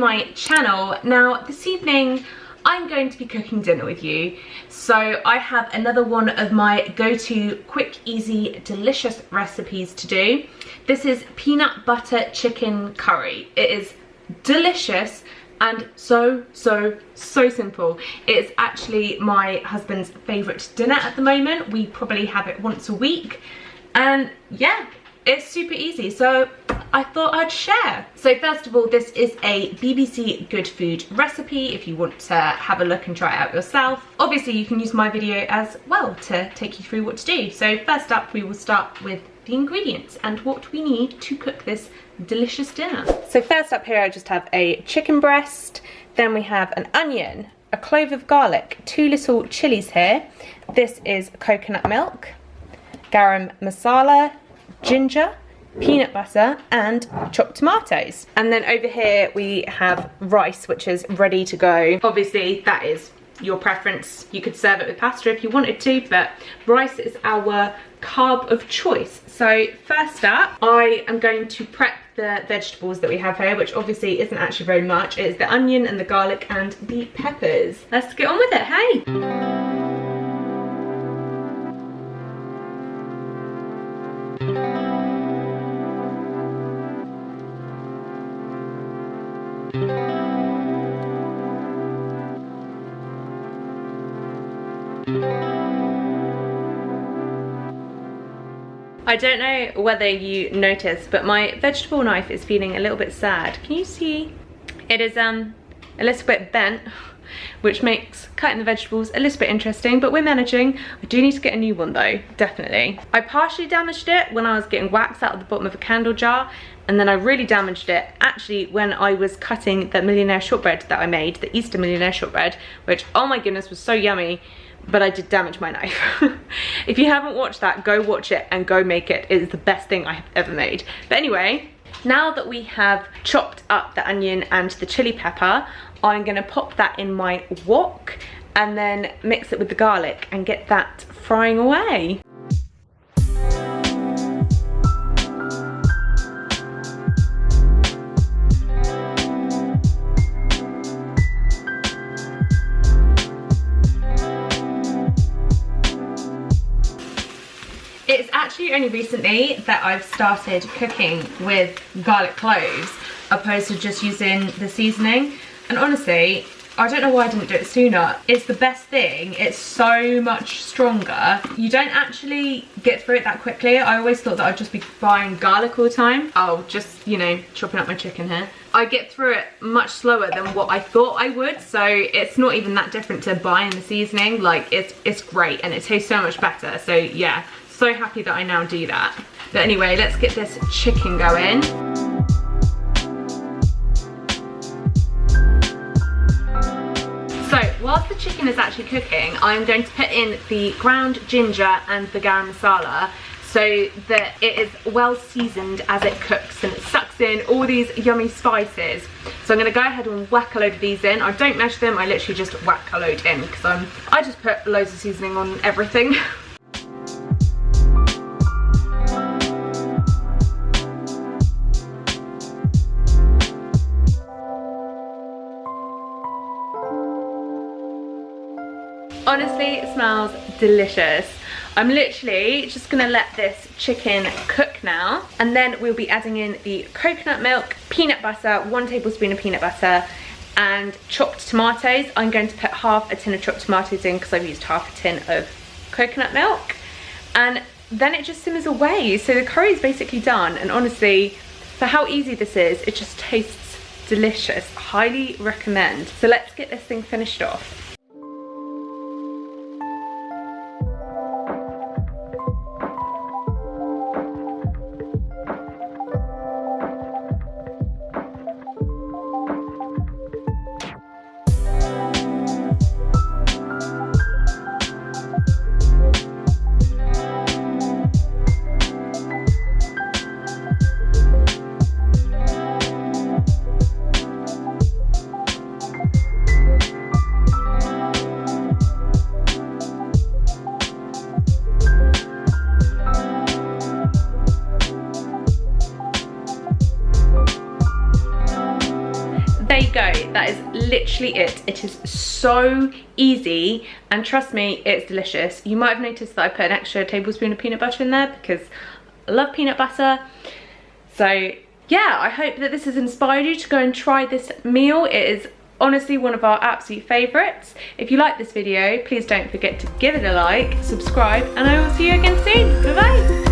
my channel. Now this evening I'm going to be cooking dinner with you. So I have another one of my go-to quick, easy, delicious recipes to do. This is peanut butter chicken curry. It is delicious and so simple. It's actually my husband's favourite dinner at the moment. We probably have it once a week, and yeah, it's super easy, so I thought I'd share. So first of all, this is a BBC Good Food recipe if you want to have a look and try it out yourself. Obviously you can use my video as well to take you through what to do. So first up, we will start with the ingredients and what we need to cook this delicious dinner. So first up here, I just have a chicken breast, then we have an onion, a clove of garlic, 2 little chilies here. This is coconut milk, garam masala, ginger, peanut butter and chopped tomatoes. And then over here we have rice, which is ready to go. Obviously that is your preference. You could serve it with pasta if you wanted to, but rice is our carb of choice. So first up, I am going to prep the vegetables that we have here, which obviously isn't actually very much. It's the onion and the garlic and the peppers. Let's get on with it, hey! I don't know whether you noticed, but my vegetable knife is feeling a little bit sad. Can you see? It is a little bit bent, which makes cutting the vegetables a little bit interesting, but we're managing. I do need to get a new one though, definitely. I partially damaged it when I was getting wax out of the bottom of a candle jar, and then I really damaged it actually when I was cutting the millionaire shortbread that I made, the Easter millionaire shortbread, which, oh my goodness, was so yummy. But I did damage my knife. If you haven't watched that, go watch it and go make it. It is the best thing I have ever made. But anyway, now that we have chopped up the onion and the chili pepper, I'm gonna pop that in my wok and then mix it with the garlic and get that frying away. It's actually only recently that I've started cooking with garlic cloves opposed to just using the seasoning, and honestly I don't know why I didn't do it sooner. It's the best thing. It's so much stronger. You don't actually get through it that quickly. I always thought that I'd just be frying garlic all the time. Oh, just, you know, chopping up my chicken here. I get through it much slower than what I thought I would, so it's not even that different to buying the seasoning. Like, it's great and it tastes so much better. So yeah, so happy that I now do that. But anyway, let's get this chicken going. So whilst the chicken is actually cooking, I'm going to put in the ground ginger and the garam masala so that it is well seasoned as it cooks and it sucks in all these yummy spices. So I'm going to go ahead and whack a load of these in. I don't measure them, I literally just whack a load in because I just put loads of seasoning on everything. Honestly, it smells delicious. I'm literally just gonna let this chicken cook now, and then we'll be adding in the coconut milk, peanut butter, 1 tablespoon of peanut butter, and chopped tomatoes. I'm going to put half a tin of chopped tomatoes in because I've used half a tin of coconut milk, and then it just simmers away. So the curry is basically done, and honestly, for how easy this is, it just tastes delicious. Highly recommend. So let's get this thing finished off. there you go, that is literally it. It is so easy, and trust me, it's delicious. You might have noticed that I put an extra tablespoon of peanut butter in there because I love peanut butter. So yeah, I hope that this has inspired you to go and try this meal. It is honestly one of our absolute favourites. If you like this video, please don't forget to give it a like, subscribe, and I will see you again soon. Bye bye.